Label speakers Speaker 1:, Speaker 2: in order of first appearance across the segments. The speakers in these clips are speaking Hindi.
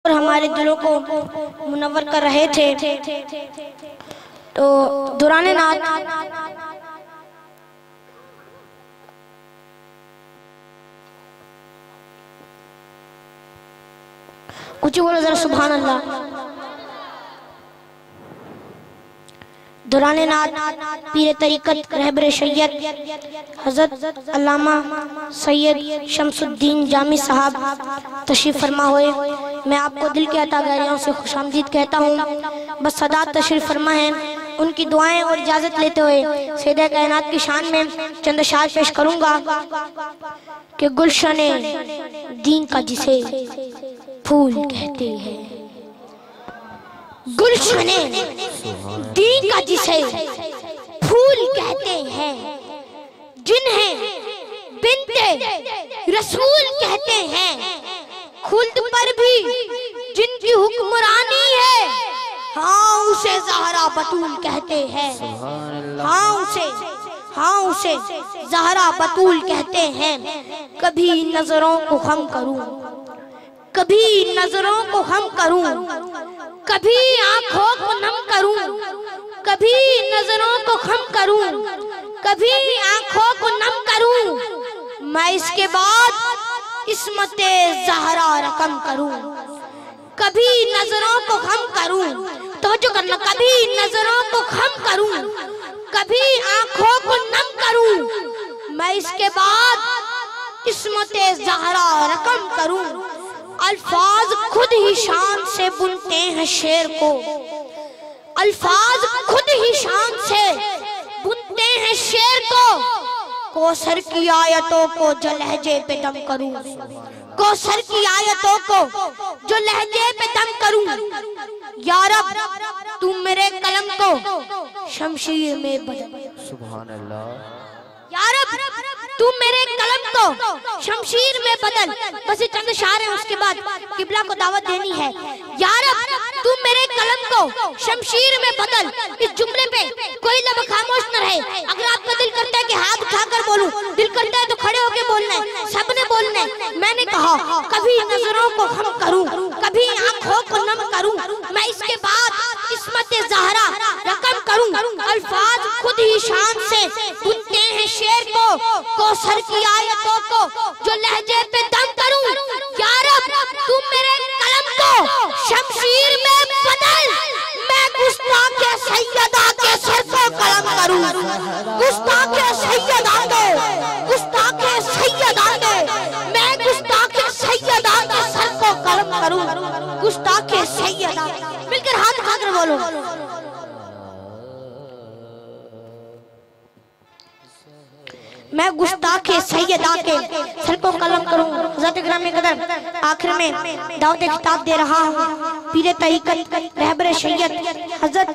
Speaker 1: और हमारे दिलों को मुनव्वर कर रहे थे। तो दौरान नात ऊंची बोलो जरा सुभान अल्लाह। दौरान नात पीर तरीक़त रहबर शरीयत हज़रत अल्लामा सैयद शमसुद्दीन जामी साहब तशरीफ़ फरमा हुए। मैं आपको दिल के अता गहराइयों से खुशामदीद कहता हूँ। बस सदात तशरीफ़ फरमा है। उनकी दुआएं और इजाज़त लेते हुए सैयद कायनात की शान में चंद अशार पेश करूँगा कि गुलशने दीन का जिसे फूल कहते हैं, गुलशने दीन का जिसे फूल कहते हैं, जिन्हें बिन्ते रसूल कहते हैं, खुल्द पर भी जिनकी हुक्मरानी है, हाँ उसे ज़हरा बतूल कहते हैं। हाँ उसे ज़हरा बतूल कहते हैं। कभी नजरों को खम करूं, कभी नजरों को हम करूं, कभी आंखों को नम करूं, कभी नजरों को खम करूं, कभी आंखों को नम करूं, मैं इसके बाद इस्मते ज़हरा रकम करूं। कभी नजरों को खम करूं, तवज्जो करना, कभी नजरों को खम करूं, कभी आंखों को नम करूं, मैं इसके बाद इस्मते ज़हरा रकम करूं। अल्फाज खुद ही शान से बुनते हैं शेर को, अल्फाज खुद ही शान से बुनते हैं शेर को। कौसर की आयतों को जो लहजे पे दम करूं, कौसर की आयतों को जो लहजे पे दम करूं। या रब तू मेरे कलम को शमशीर में बदल, सुभान अल्लाह। या रब तू मेरे कलम को शमशीर में बदल। बस ये चंद शार हैं, उसके बाद किबला को दावत देनी है। या रब तू मेरे कलम को शमशीर में बदल। इस जुमले पे कोई लब खामोश न रहे। अगर आपका दिल करता है कि हाथ उठाकर बोलूं, दिल करता है तो खड़े होकर बोलना है, सबने बोलना है। मैंने कहा कभी नजरों को खम करूं, कभी आंखों को नम करूं, मैं इसके बाद इस्मते ज़हरा रकम करूं। अल्फाज खुद ही शान से बुनते हैं शेर को, कौसर की आयतों को जो लहजे पे दम करूं। या रब तू मेरे कलम को शमशीर में बदल। मैं गुस्ताख सैयदा के सर को कलम करूं, गुस्ताख सैयदा के, गुस्ताख सैयदा के, मैं गुस्ताख सैयदा के सर को कलम करूं, गुस्ताख सैयदा। मिलकर हाथ उठाकर बोलो, मैं गुस्ताख सैयदा के सर को कलम करूं। हज़रत ग्रामी कदर आखिर में दावत खिताब दे रहा हूं पीर तरीक़त रहबर शरीयत हज़रत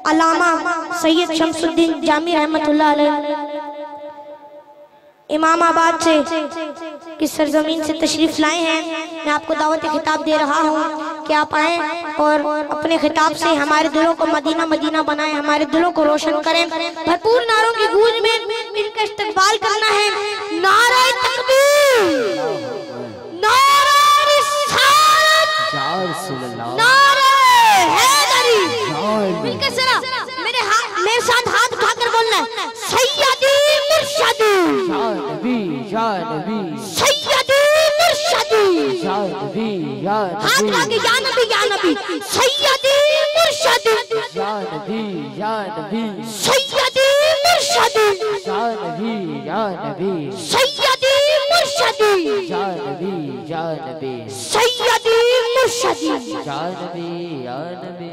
Speaker 1: अल्लामा सैयद शमसुद्दीन जामी रहमतुल्लाह अलैह इमामाबाद से की सरजमीन से तशरीफ लाए हैं। मैं आपको दावत खिताब दे रहा हूँ कि आप आए और अपने खिताब से हमारे दिलों को मदीना मदीना बनाएं, हमारे दिलों को रोशन करें। भरपूर नारों की गूंज में इनका इस्तकबाल करना है। नारे तकबीर, नारे रिसालत, नारे हैदरी। मिलकर जरा मेरे साथ हाथ उठाकर बोलना है, सैयदी मुर्शदी, या नबी, सैयदी मुर्शदी, या नबी, या नबी, हाथ आगे, या नबी, या नबी, सैयदी मुर्शदी, या नबी, या नबी, सैयदी मुर्शदी, या नबी, या नबी, सैयदी मुर्शदी, या नबी, या नबी, सैयदी मुर्शदी, या नबी, या नबी।